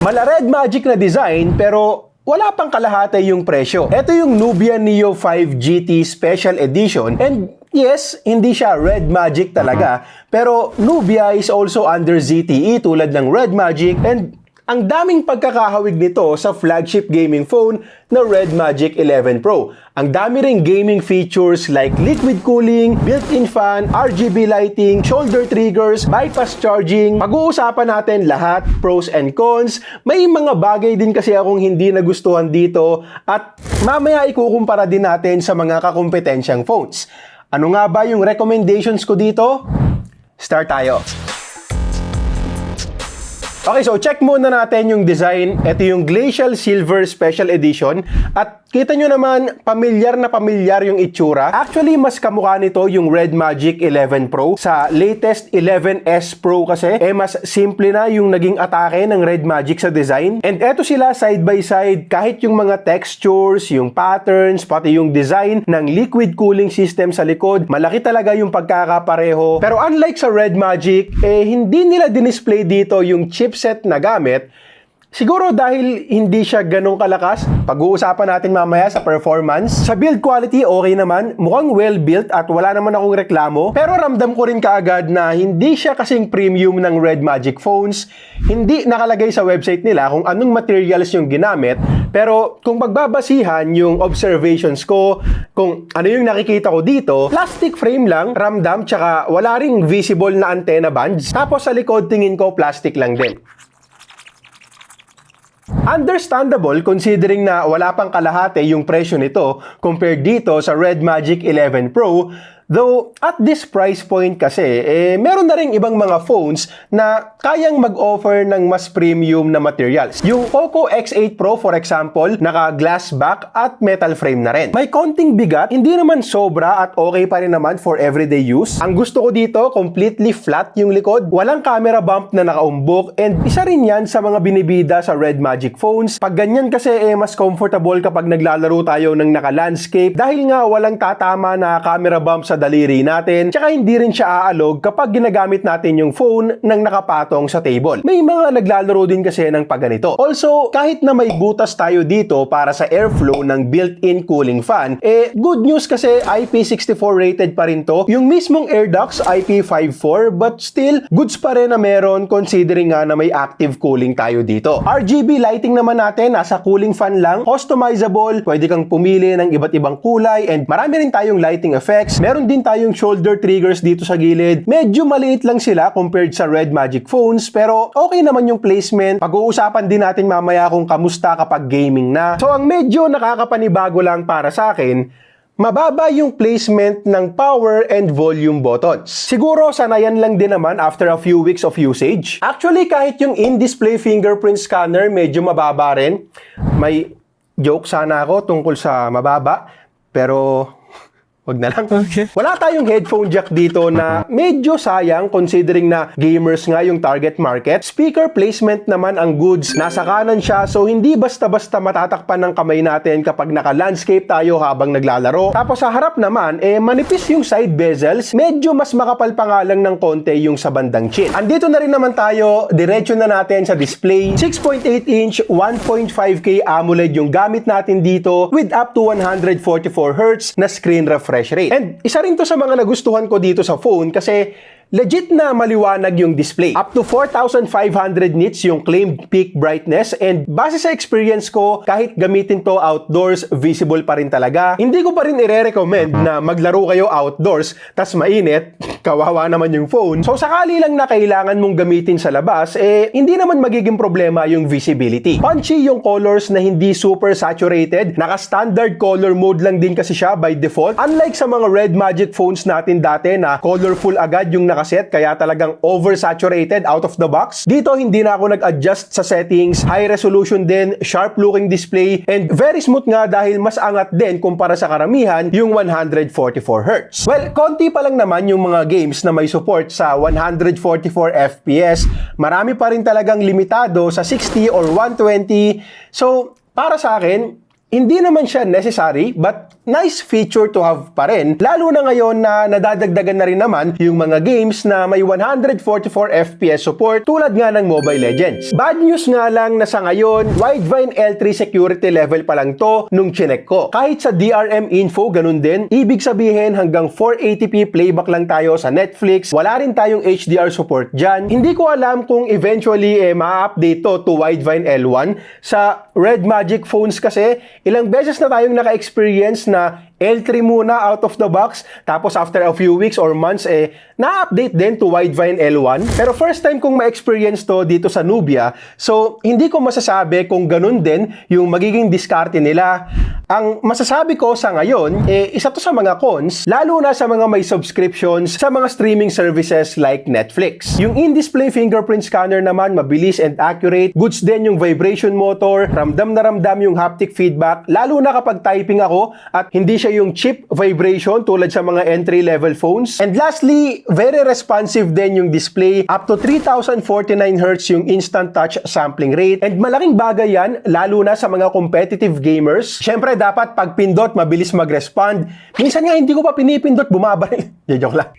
Mala Red Magic na design pero wala pang kalahati yung presyo. Ito yung Nubia Neo 5 GT Special Edition and yes, hindi siya Red Magic talaga pero Nubia is also under ZTE tulad ng Red Magic and ang daming pagkakahawig nito sa flagship gaming phone na Red Magic 11 Pro. Ang dami ring gaming features like liquid cooling, built-in fan, RGB lighting, shoulder triggers, bypass charging. Pag-uusapan natin lahat, pros and cons. May mga bagay din kasi akong hindi nagustuhan dito at mamaya ikukumpara din natin sa mga kakompetensyang phones. Ano nga ba yung recommendations ko dito? Start tayo! Okay, so check muna natin yung design. Ito yung Glacial Silver Special Edition. At kita nyo naman, pamilyar na pamilyar yung itsura. Actually, mas kamukha nito yung Red Magic 11 Pro. Sa latest 11S Pro kasi, mas simple na yung naging atake ng Red Magic sa design. And eto sila side by side, kahit yung mga textures, yung patterns, pati yung design ng liquid cooling system sa likod, malaki talaga yung pagkakapareho. Pero unlike sa Red Magic, hindi nila dinisplay dito yung chipset na gamit. Siguro dahil hindi siya ganong kalakas. Pag-uusapan natin mamaya sa performance. Sa build quality, okay naman. Mukhang well-built at wala naman akong reklamo. Pero ramdam ko rin kaagad na hindi siya kasing premium ng Red Magic phones. Hindi nakalagay sa website nila kung anong materials yung ginamit. Pero kung magbabasihan yung observations ko, kung ano yung nakikita ko dito, plastic frame lang, ramdam, tsaka wala ring visible na antenna bands. Tapos sa likod, tingin ko plastic lang din. Understandable considering na wala pang kalahati yung presyo nito compared dito sa Red Magic 11 Pro. Though, at this price point kasi, meron na rin ibang mga phones na kayang mag-offer ng mas premium na materials. Yung Poco X8 Pro, for example, naka-glass back at metal frame na rin. May konting bigat, hindi naman sobra at okay pa rin naman for everyday use. Ang gusto ko dito, completely flat yung likod, walang camera bump na nakaumbok, and isa rin yan sa mga binibida sa Red Magic phones. Pag ganyan kasi, mas comfortable kapag naglalaro tayo ng naka-landscape dahil nga walang tatama na camera bump sa daliri natin, tsaka hindi rin siya aalog kapag ginagamit natin yung phone nang nakapatong sa table. May mga naglalaro din kasi ng pagganito. Also, kahit na may butas tayo dito para sa airflow ng built-in cooling fan, good news kasi IP64 rated pa rin to. Yung mismong air ducts IP54, but still, goods pa rin na meron considering nga na may active cooling tayo dito. RGB lighting naman natin, nasa cooling fan lang, customizable, pwede kang pumili ng iba't ibang kulay, and marami rin tayong lighting effects. Meron din tayong shoulder triggers dito sa gilid. Medyo maliit lang sila compared sa Red Magic phones, pero okay naman yung placement. Pag-uusapan din natin mamaya kung kamusta kapag gaming na. So ang medyo nakakapanibago lang para sa akin, mababa yung placement ng power and volume buttons. Siguro sanayan lang din naman after a few weeks of usage. Actually, kahit yung in-display fingerprint scanner medyo mababa rin. May joke sana ako tungkol sa mababa, pero wag na lang. Okay. Wala tayong headphone jack dito na medyo sayang considering na gamers nga yung target market. Speaker placement naman ang goods. Nasa kanan siya so hindi basta-basta matatakpan ng kamay natin kapag naka-landscape tayo habang naglalaro. Tapos sa harap naman, manipis yung side bezels. Medyo mas makapal pa nga lang ng konti yung sa bandang chin. Andito na rin naman tayo. Diretso na natin sa display. 6.8 inch, 1.5K AMOLED yung gamit natin dito with up to 144Hz na screen refresh rate. And isa rin to sa mga nagustuhan ko dito sa phone kasi legit na maliwanag yung display. Up to 4,500 nits yung claimed peak brightness and base sa experience ko, kahit gamitin to outdoors, visible pa rin talaga. Hindi ko pa rin i-recommend na maglaro kayo outdoors tas mainit, kawawa naman yung phone. So sakali lang na kailangan mong gamitin sa labas, hindi naman magiging problema yung visibility. Punchy yung colors na hindi super saturated. Naka-standard color mode lang din kasi siya by default. Unlike sa mga Red Magic phones natin dati na colorful agad yung nakaset, kaya talagang oversaturated out of the box. Dito hindi na ako nag-adjust sa settings. High resolution din, sharp looking display, and very smooth nga dahil mas angat din kumpara sa karamihan yung 144Hz. Well, konti pa lang naman yung mga games na may support sa 144 FPS. Marami pa rin talagang limitado sa 60 or 120. So, para sa akin, hindi naman siya necessary, but nice feature to have pa rin. Lalo na ngayon na nadadagdagan na rin naman yung mga games na may 144 FPS support tulad nga ng Mobile Legends. Bad news nga lang na sa ngayon, Widevine L3 security level pa lang to nung chinek ko. Kahit sa DRM info, ganun din. Ibig sabihin hanggang 480p playback lang tayo sa Netflix. Wala rin tayong HDR support dyan. Hindi ko alam kung eventually ma-update to Widevine L1. Sa Red Magic phones kasi, ilang beses na tayong naka-experience na L3 muna out of the box, tapos after a few weeks or months, na-update din to Widevine L1. Pero first time kong ma-experience to dito sa Nubia, so hindi ko masasabi kung ganun din yung magiging diskarte nila. Ang masasabi ko sa ngayon, isa to sa mga cons, lalo na sa mga may subscriptions sa mga streaming services like Netflix. Yung in-display fingerprint scanner naman, mabilis and accurate. Goods din yung vibration motor, ramdam na ramdam yung haptic feedback, lalo na kapag typing ako at hindi siya yung cheap vibration tulad sa mga entry-level phones. And lastly, very responsive din yung display. Up to 3049Hz yung instant touch sampling rate. And malaking bagay yan, lalo na sa mga competitive gamers. Siyempre, dapat pag pindot, mabilis mag-respond. Minsan nga, hindi ko pa pinipindot, bumabaril. Joke lang.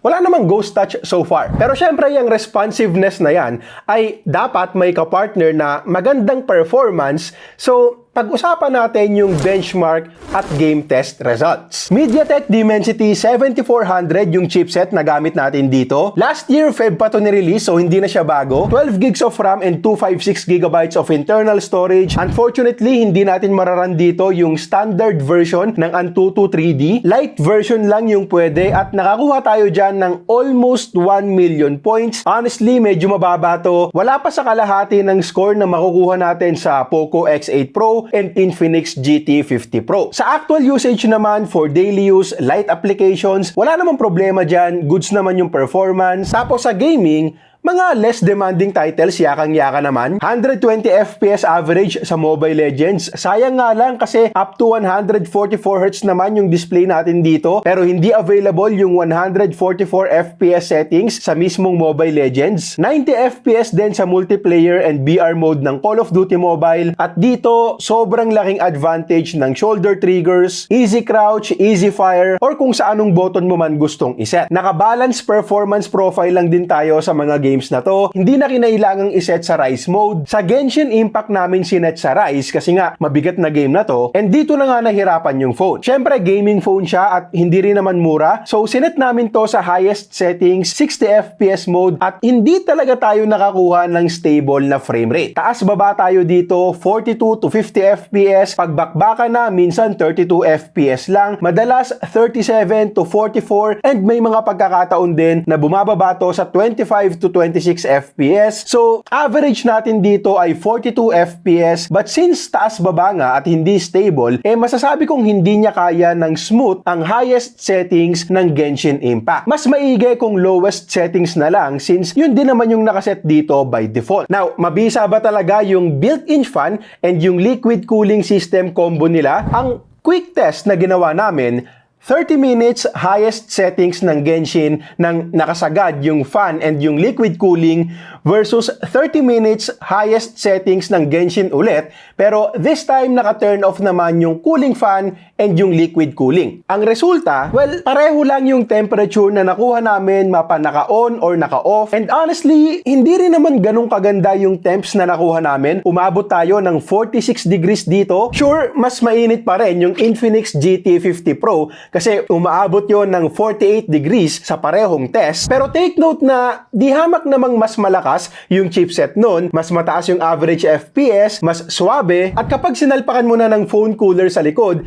Wala namang ghost touch so far. Pero syempre, yung responsiveness na yan ay dapat may kapartner na magandang performance. So, pag-usapan natin yung benchmark at game test results. MediaTek Dimensity 7400 yung chipset na gamit natin dito. Last year, Feb pa to ni-release, so hindi na siya bago. 12 gigs of RAM and 256 gigabytes of internal storage. Unfortunately, hindi natin mararan dito yung standard version ng Antutu 3D. Light version lang yung pwede at nakakuha tayo dyan ng almost 1 million points. Honestly, medyo mababa to. Wala pa sa kalahati ng score na makukuha natin sa Poco X8 Pro and Infinix GT50 Pro. Sa actual usage naman, for daily use, light applications, wala namang problema dyan. Goods naman yung performance. Tapos sa gaming, mga less demanding titles, yakang-yaka naman. 120 FPS average sa Mobile Legends. Sayang nga lang kasi up to 144Hz naman yung display natin dito. Pero hindi available yung 144 FPS settings sa mismong Mobile Legends. 90 FPS din sa multiplayer and BR mode ng Call of Duty Mobile. At dito, sobrang laking advantage ng shoulder triggers, easy crouch, easy fire, or kung sa anong button mo man gustong iset. Naka-balance performance profile lang din tayo sa mga games na to. Hindi na kinailangang iset sa Rise mode. Sa Genshin Impact namin sinet sa Rise kasi nga mabigat na game na to, and dito na nga nahirapan yung phone. Syempre gaming phone siya at hindi rin naman mura, so sinet namin to sa highest settings, 60 FPS mode, at hindi talaga tayo nakakuha ng stable na frame rate. Taas baba tayo dito, 42 to 50 FPS, pagbakbaka na minsan 32 FPS lang, madalas 37 to 44, and may mga pagkakataon din na bumababa to sa 25 to 26 FPS. So, average natin dito ay 42 FPS, but since taas-baba nga at hindi stable, masasabi kong hindi niya kaya ng smooth ang highest settings ng Genshin Impact. Mas maigi kung lowest settings na lang since yun din naman yung nakaset dito by default. Now, mabisa ba talaga yung built-in fan and yung liquid cooling system combo nila? Ang quick test na ginawa namin, 30 minutes highest settings ng Genshin nang nakasagad yung fan and yung liquid cooling versus 30 minutes highest settings ng Genshin ulit, pero this time naka-turn off naman yung cooling fan and yung liquid cooling. Ang resulta, well, pareho lang yung temperature na nakuha namin mapa naka-on or naka-off, and honestly, hindi rin naman ganun kaganda yung temps na nakuha namin. Umabot tayo ng 46 degrees dito. Sure, mas mainit pa rin yung Infinix GT50 Pro kasi umaabot yon ng 48 degrees sa parehong test. Pero take note na di hamak namang mas malakas yung chipset nun, mas mataas yung average FPS, mas swabe, at kapag sinalpakan mo na ng phone cooler sa likod,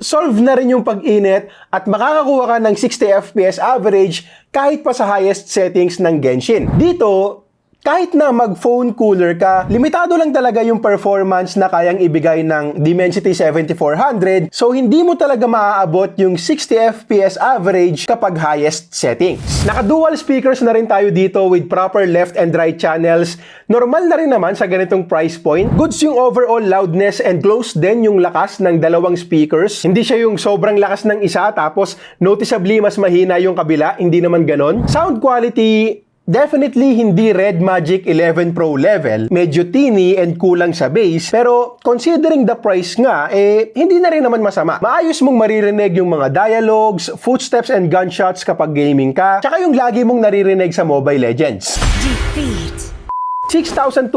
solve na rin yung pag-init at makakakuha ka ng 60 FPS average kahit pa sa highest settings ng Genshin. Dito, kahit na mag-phone cooler ka, limitado lang talaga yung performance na kayang ibigay ng Dimensity 7400, so hindi mo talaga maaabot yung 60 FPS average kapag highest settings. Naka-dual speakers na rin tayo dito with proper left and right channels. Normal na rin naman sa ganitong price point. Goods yung overall loudness and close din yung lakas ng dalawang speakers. Hindi siya yung sobrang lakas ng isa tapos noticeably mas mahina yung kabila, hindi naman ganon. Sound quality, definitely hindi Red Magic 11 Pro level, medyo teeny and kulang sa base, pero considering the price nga, hindi na rin naman masama. Maayos mong maririnig yung mga dialogues, footsteps and gunshots kapag gaming ka, tsaka yung lagi mong naririnig sa Mobile Legends. Defeat. 6,210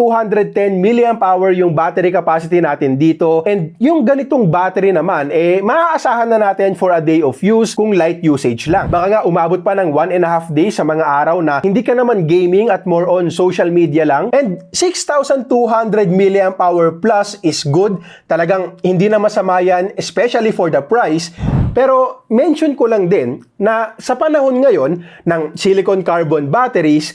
mAh yung battery capacity natin dito, and yung ganitong battery naman, maaasahan na natin for a day of use kung light usage lang. Baka nga umabot pa ng 1.5 days sa mga araw na hindi ka naman gaming at more on social media lang, and 6,200 mAh plus is good. Talagang hindi na masama yan, especially for the price. Pero mention ko lang din na sa panahon ngayon ng silicon carbon batteries,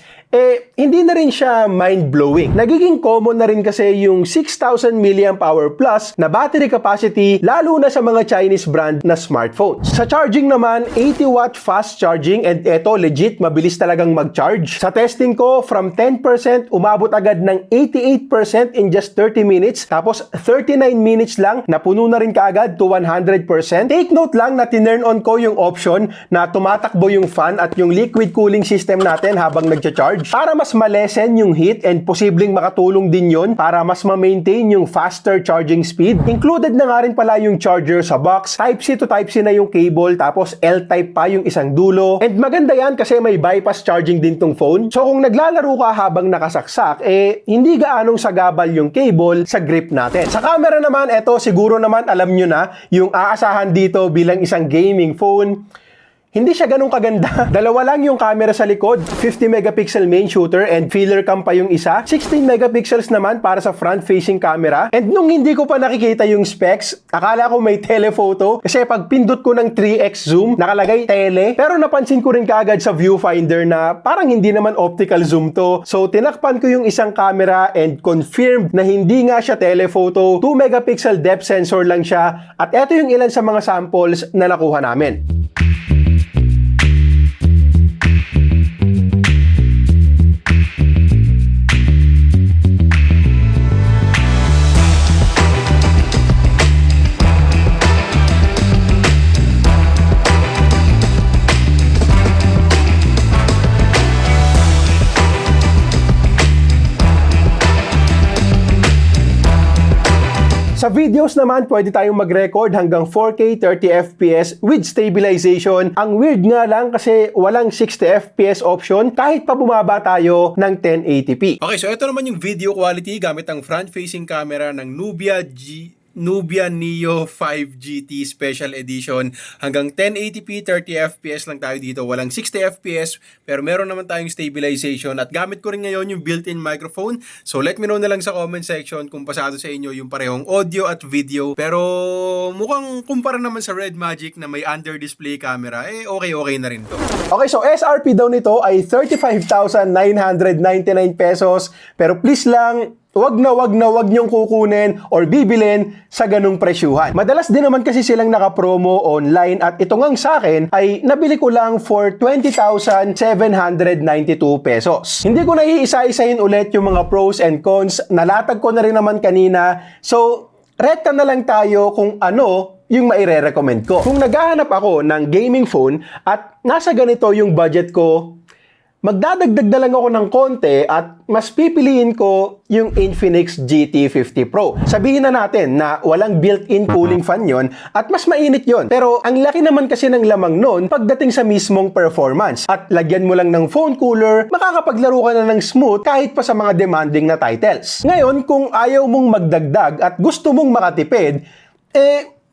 hindi na rin siya mind-blowing. Nagiging common na rin kasi yung 6,000 mAh plus na battery capacity, lalo na sa mga Chinese brand na smartphones. Sa charging naman, 80-watt fast charging, and eto legit mabilis talagang mag-charge. Sa testing ko, from 10% umabot agad ng 88% in just 30 minutes, tapos 39 minutes lang napuno na rin kaagad to 100%. Take note lang na tinurn on ko yung option na tumatakbo yung fan at yung liquid cooling system natin habang nagcha-charge para mas malesen yung heat, and posibleng makatulong din yon para mas ma-maintain yung faster charging speed. Included na nga rin pala yung charger sa box. Type-C to Type-C na yung cable, tapos L-type pa yung isang dulo. And maganda yan kasi may bypass charging din tong phone. So kung naglalaro ka habang nakasaksak, hindi gaanong sagabal yung cable sa grip natin. Sa camera naman, eto siguro naman alam nyo na yung aasahan dito bilang isang gaming phone. Hindi siya ganun kaganda. Dalawa lang yung camera sa likod, 50 megapixel main shooter and filler cam pa yung isa. 16 megapixels naman para sa front-facing camera. And nung hindi ko pa nakikita yung specs, akala ko may telephoto kasi pag pindot ko ng 3x zoom, nakalagay tele. Pero napansin ko rin kaagad sa viewfinder na parang hindi naman optical zoom to. So tinakpan ko yung isang camera and confirmed na hindi nga siya telephoto. 2 megapixel depth sensor lang siya. At eto yung ilan sa mga samples na nakuha namin. Sa videos naman, pwede tayong mag-record hanggang 4K 30fps with stabilization. Ang weird nga lang kasi walang 60fps option kahit pa bumaba tayo ng 1080p. Okay, so ito naman yung video quality gamit ang front-facing camera ng Nubia Neo 5 GT Special Edition. Hanggang 1080p, 30fps lang tayo dito. Walang 60fps, pero meron naman tayong stabilization. At gamit ko rin ngayon yung built-in microphone. So let me know na lang sa comment section kung pasado sa inyo yung parehong audio at video. Pero mukhang kumpara naman sa Red Magic na may under-display camera, okay na rin to. Okay, so SRP daw nito ay 35,999 pesos. Pero please lang, wag na wag niyong kukunin or bibilin sa ganung presyuhan. Madalas din naman kasi silang nakapromo online, at ito ngang sa akin ay nabili ko lang for 20,792 pesos. Hindi ko na iisa-isahin ulit yung mga pros and cons. Nalatag ko na rin naman kanina. So, rekta na lang tayo kung ano yung maire-recommend ko. Kung naghahanap ako ng gaming phone at nasa ganito yung budget ko, magdadagdag na lang ako ng konti at mas pipiliin ko yung Infinix GT50 Pro. Sabihin na natin na walang built-in cooling fan yon at mas mainit yon. Pero ang laki naman kasi ng lamang nun pagdating sa mismong performance. At lagyan mo lang ng phone cooler, makakapaglaro ka na ng smooth kahit pa sa mga demanding na titles. Ngayon, kung ayaw mong magdagdag at gusto mong makatipid,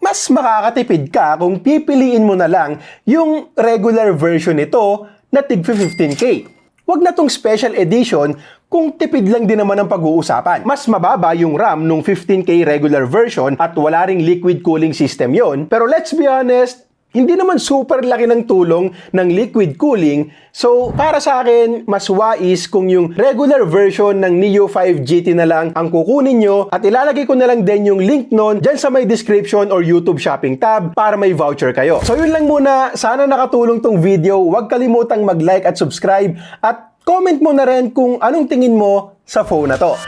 mas makakatipid ka kung pipiliin mo na lang yung regular version nito na tig 15K. Wag na tong special edition kung tipid lang din naman ang pag-uusapan. Mas mababa yung RAM nung 15K regular version at wala ring liquid cooling system yon. Pero let's be honest, hindi naman super laki ng tulong ng liquid cooling. So, para sa akin, mas wais kung yung regular version ng Neo 5 GT na lang ang kukunin nyo, at ilalagay ko na lang din yung link nun dyan sa may description or YouTube shopping tab para may voucher kayo. So, yun lang muna. Sana nakatulong tong video. Huwag kalimutang mag-like at subscribe, at comment mo na rin kung anong tingin mo sa phone na to.